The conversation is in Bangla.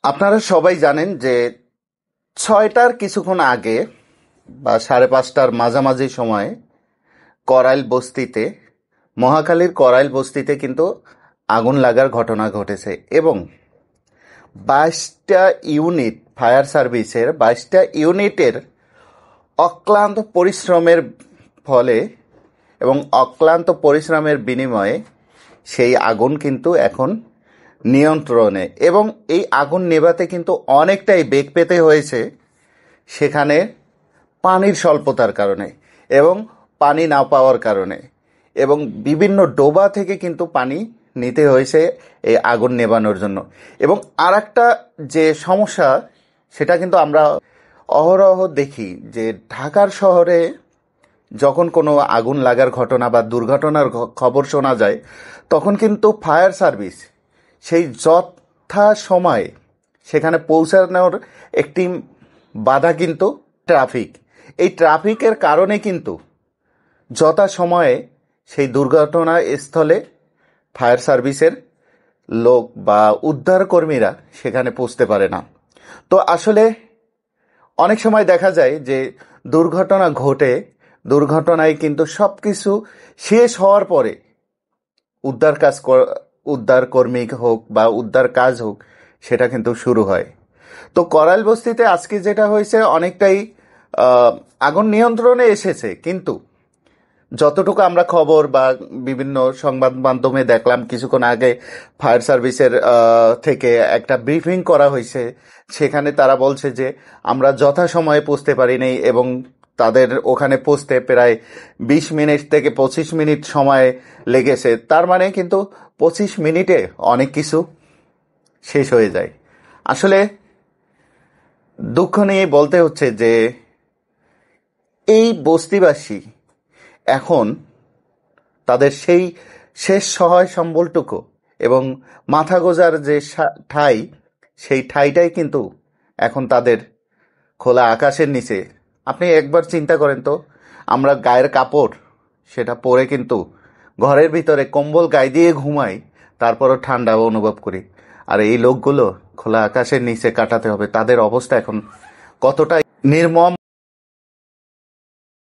আপনারা সবাই জানেন যে ৬টার কিছুক্ষণ আগে বা ৫:৩০টার মাঝামাঝি সময়ে করাইল বস্তিতে, মহাখালীর করাইল বস্তিতে কিন্তু আগুন লাগার ঘটনা ঘটেছে এবং ২২টা ইউনিট, ফায়ার সার্ভিসের ২২টা ইউনিটের অক্লান্ত পরিশ্রমের ফলে এবং অক্লান্ত পরিশ্রমের বিনিময়ে সেই আগুন কিন্তু এখন নিয়ন্ত্রণে, এবং এই আগুন নেভাতে কিন্তু অনেকটাই বেগ পেতে হয়েছে সেখানে পানির স্বল্পতার কারণে এবং পানি না পাওয়ার কারণে, এবং বিভিন্ন ডোবা থেকে কিন্তু পানি নিতে হয়েছে এই আগুন নেভানোর জন্য। এবং আর একটা যে সমস্যা, সেটা কিন্তু আমরা অহরহ দেখি যে ঢাকার শহরে যখন কোনো আগুন লাগার ঘটনা বা দুর্ঘটনার খবর শোনা যায়, তখন কিন্তু ফায়ার সার্ভিস সেই যথা সময়ে সেখানে পৌঁছানোর একটি বাধা কিন্তু ট্রাফিক। এই ট্রাফিকের কারণে কিন্তু যথা সময়ে সেই দুর্ঘটনা স্থলে ফায়ার সার্ভিসের লোক বা উদ্ধার কর্মীরা সেখানে পৌঁছতে পারে না। তো আসলে অনেক সময় দেখা যায় যে দুর্ঘটনা ঘটে, দুর্ঘটনায় কিন্তু সব কিছু শেষ হওয়ার পরে উদ্ধার কাজ, উদ্ধার কর্মী হোক বা উদ্ধার কাজ হোক, সেটা কিন্তু শুরু হয়। তো করাইল বস্তিতে আজকে যেটা হয়েছে, অনেকটাই আগুন নিয়ন্ত্রণে এসেছে, কিন্তু যতটুকু আমরা খবর বা বিভিন্ন সংবাদ মাধ্যমে দেখলাম, কিছুক্ষণ আগে ফায়ার সার্ভিসের থেকে একটা ব্রিফিং করা হয়েছে। সেখানে তারা বলছে যে আমরা যথাসময়ে পৌঁছতে পারিনি এবং তাদের ওখানে পৌঁছতে প্রায় ২০ মিনিট থেকে ২৫ মিনিট সময় লেগেছে। তার মানে কিন্তু ২৫ মিনিটে অনেক কিছু শেষ হয়ে যায়। আসলে দুঃখ নিয়ে বলতে হচ্ছে যে এই বস্তিবাসী এখন তাদের সেই শেষ সহায় সম্বলটুকু এবং মাথা গোঁজার যে ঠাঁই, সেই ঠাঁইটাই কিন্তু এখন তাদের খোলা আকাশের নিচে। আপনি একবার চিন্তা করেন তো, আমরা গায়ের কাপড় সেটা পরে কিন্তু ঘরের ভিতরে কম্বল গায়ে দিয়ে ঘুমাই, তারপরও ঠান্ডা অনুভব করি। আর এই লোকগুলো খোলা আকাশের নিচে কাটাতে হবে, তাদের অবস্থা এখন কতটা নির্মম।